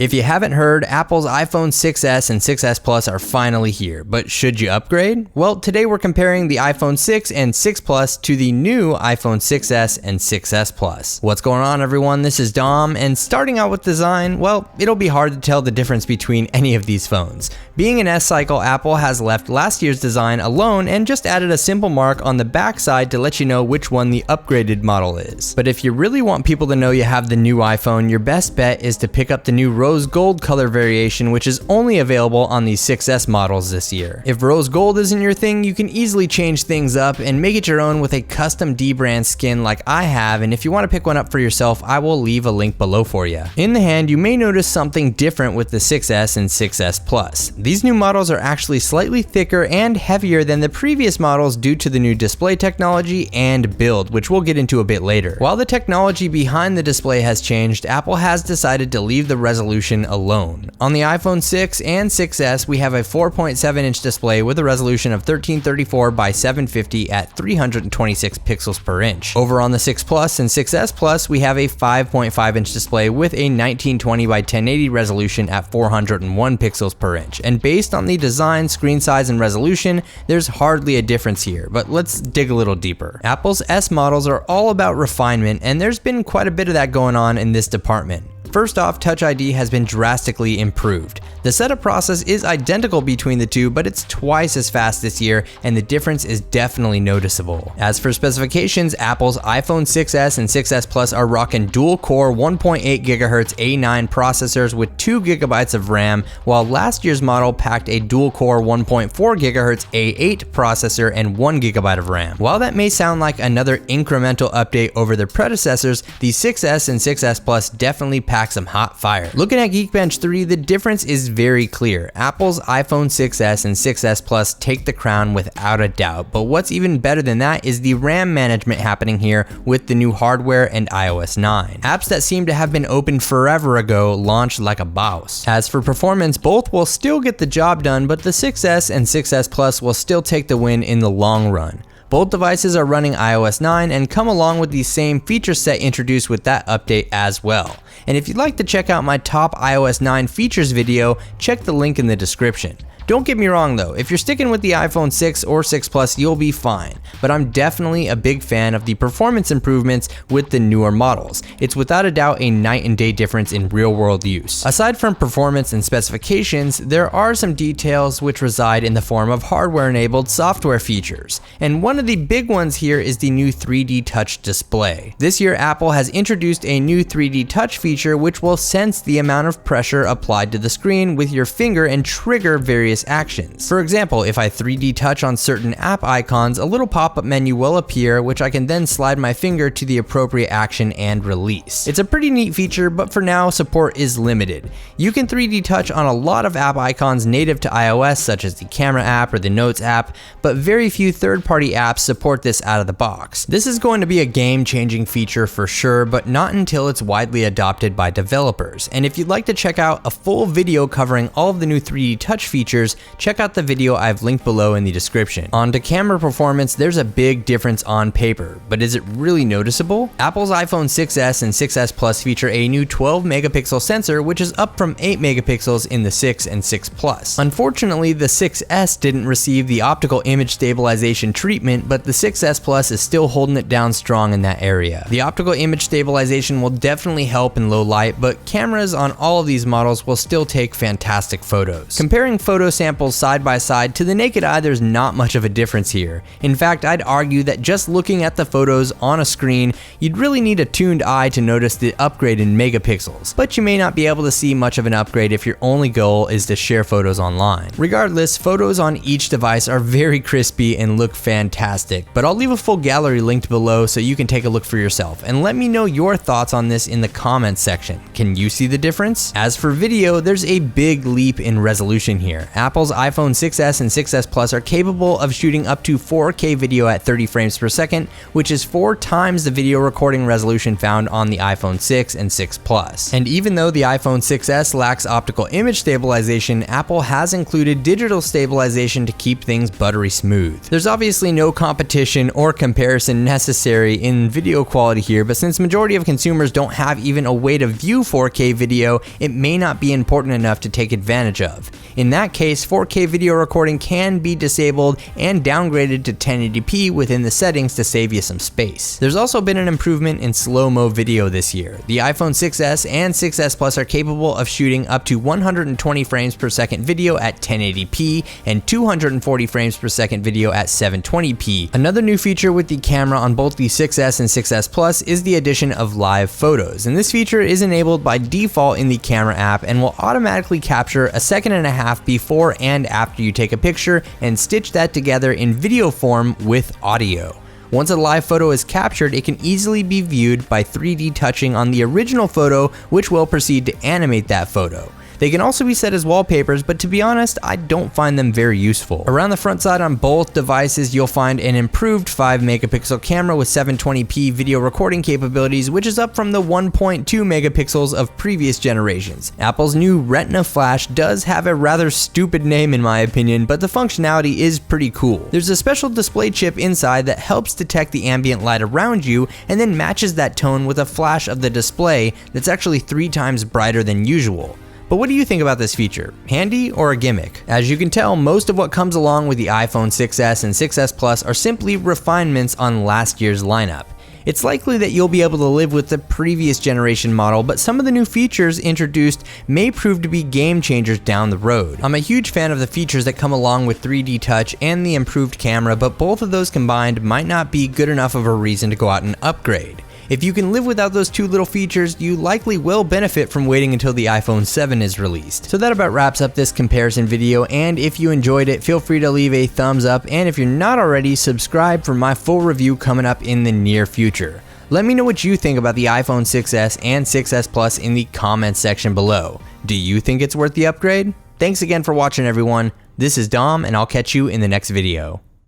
If you haven't heard, Apple's iPhone 6s and 6s Plus are finally here, but should you upgrade? Well, today we're comparing the iPhone 6 and 6 Plus to the new iPhone 6s and 6s Plus. What's going on, everyone? This is Dom, and starting out with design, well, it'll be hard to tell the difference between any of these phones. Being an S-cycle, Apple has left last year's design alone and just added a simple mark on the backside to let you know which one the upgraded model is. But if you really want people to know you have the new iPhone, your best bet is to pick up the new rose gold color variation, which is only available on the 6s models this year. If rose gold isn't your thing, you can easily change things up and make it your own with a custom D-brand skin like I have, and if you want to pick one up for yourself, I will leave a link below for you. In the hand, you may notice something different with the 6s and 6s Plus. These new models are actually slightly thicker and heavier than the previous models due to the new display technology and build, which we'll get into a bit later. While the technology behind the display has changed, Apple has decided to leave the resolution alone. On the iPhone 6 and 6s, we have a 4.7-inch display with a resolution of 1334 by 750 at 326 pixels per inch. Over on the 6 Plus and 6s Plus, we have a 5.5-inch display with a 1920 by 1080 resolution at 401 pixels per inch. And based on the design, screen size, and resolution, there's hardly a difference here, but let's dig a little deeper. Apple's S models are all about refinement, and there's been quite a bit of that going on in this department. First off, Touch ID has been drastically improved. The setup process is identical between the two, but it's twice as fast this year, and the difference is definitely noticeable. As for specifications, Apple's iPhone 6s and 6s Plus are rocking dual-core 1.8 GHz A9 processors with 2 GB of RAM, while last year's model packed a dual-core 1.4 GHz A8 processor and 1 GB of RAM. While that may sound like another incremental update over their predecessors, the 6s and 6s Plus definitely pack some hot fire. Looking at Geekbench 3, the difference is very clear. Apple's iPhone 6s and 6s Plus take the crown without a doubt, but what's even better than that is the RAM management happening here with the new hardware and iOS 9. Apps that seem to have been open forever ago launched like a boss. As for performance, both will still get the job done, but the 6s and 6s Plus will still take the win in the long run. Both devices are running iOS 9 and come along with the same feature set introduced with that update as well. And if you'd like to check out my top iOS 9 features video, check the link in the description. Don't get me wrong though, if you're sticking with the iPhone 6 or 6 Plus, you'll be fine. But I'm definitely a big fan of the performance improvements with the newer models. It's without a doubt a night and day difference in real world use. Aside from performance and specifications, there are some details which reside in the form of hardware enabled software features. And one of the big ones here is the new 3D Touch display. This year, Apple has introduced a new 3D Touch feature which will sense the amount of pressure applied to the screen with your finger and trigger various actions. For example, if I 3D touch on certain app icons, a little pop-up menu will appear, which I can then slide my finger to the appropriate action and release. It's a pretty neat feature, but for now, support is limited. You can 3D touch on a lot of app icons native to iOS, such as the Camera app or the Notes app, but very few third-party apps support this out of the box. This is going to be a game-changing feature for sure, but not until it's widely adopted by developers. And if you'd like to check out a full video covering all of the new 3D touch features, check out the video I've linked below in the description. On to camera performance, there's a big difference on paper, but is it really noticeable? Apple's iPhone 6s and 6s Plus feature a new 12 megapixel sensor, which is up from 8 megapixels in the 6 and 6 Plus. Unfortunately, the 6s didn't receive the optical image stabilization treatment, but the 6s Plus is still holding it down strong in that area. The optical image stabilization will definitely help in low light, but cameras on all of these models will still take fantastic photos. Comparing photo samples side by side, to the naked eye there's not much of a difference here. In fact, I'd argue that just looking at the photos on a screen, you'd really need a tuned eye to notice the upgrade in megapixels, but you may not be able to see much of an upgrade if your only goal is to share photos online. Regardless, photos on each device are very crispy and look fantastic, but I'll leave a full gallery linked below so you can take a look for yourself, and let me know your thoughts on this in the comments section. Can you see the difference? As for video, there's a big leap in resolution here. Apple's iPhone 6s and 6s Plus are capable of shooting up to 4K video at 30 frames per second, which is 4 times the video recording resolution found on the iPhone 6 and 6 Plus. And even though the iPhone 6s lacks optical image stabilization, Apple has included digital stabilization to keep things buttery smooth. There's obviously no competition or comparison necessary in video quality here, but since majority of consumers don't have even a way to view 4K video, it may not be important enough to take advantage of. In that case, 4K video recording can be disabled and downgraded to 1080p within the settings to save you some space. There's also been an improvement in slow-mo video this year. The iPhone 6s and 6s Plus are capable of shooting up to 120 frames per second video at 1080p and 240 frames per second video at 720p. Another new feature with the camera on both the 6s and 6s Plus is the addition of live photos, and this feature is enabled by default in the camera app and will automatically capture a second and a half before and after you take a picture and stitch that together in video form with audio. Once a live photo is captured, it can easily be viewed by 3D touching on the original photo, which will proceed to animate that photo. They can also be set as wallpapers, but to be honest, I don't find them very useful. Around the front side on both devices, you'll find an improved 5 megapixel camera with 720p video recording capabilities, which is up from the 1.2 megapixels of previous generations. Apple's new Retina Flash does have a rather stupid name in my opinion, but the functionality is pretty cool. There's a special display chip inside that helps detect the ambient light around you and then matches that tone with a flash of the display that's actually 3 times brighter than usual. But what do you think about this feature? Handy or a gimmick? As you can tell, most of what comes along with the iPhone 6s and 6s Plus are simply refinements on last year's lineup. It's likely that you'll be able to live with the previous generation model, but some of the new features introduced may prove to be game changers down the road. I'm a huge fan of the features that come along with 3D touch and the improved camera, but both of those combined might not be good enough of a reason to go out and upgrade. If you can live without those 2 little features, you likely will benefit from waiting until the iPhone 7 is released. So that about wraps up this comparison video, and if you enjoyed it, feel free to leave a thumbs up, and if you're not already, subscribe for my full review coming up in the near future. Let me know what you think about the iPhone 6s and 6s Plus in the comments section below. Do you think it's worth the upgrade? Thanks again for watching everyone. This is Dom, and I'll catch you in the next video.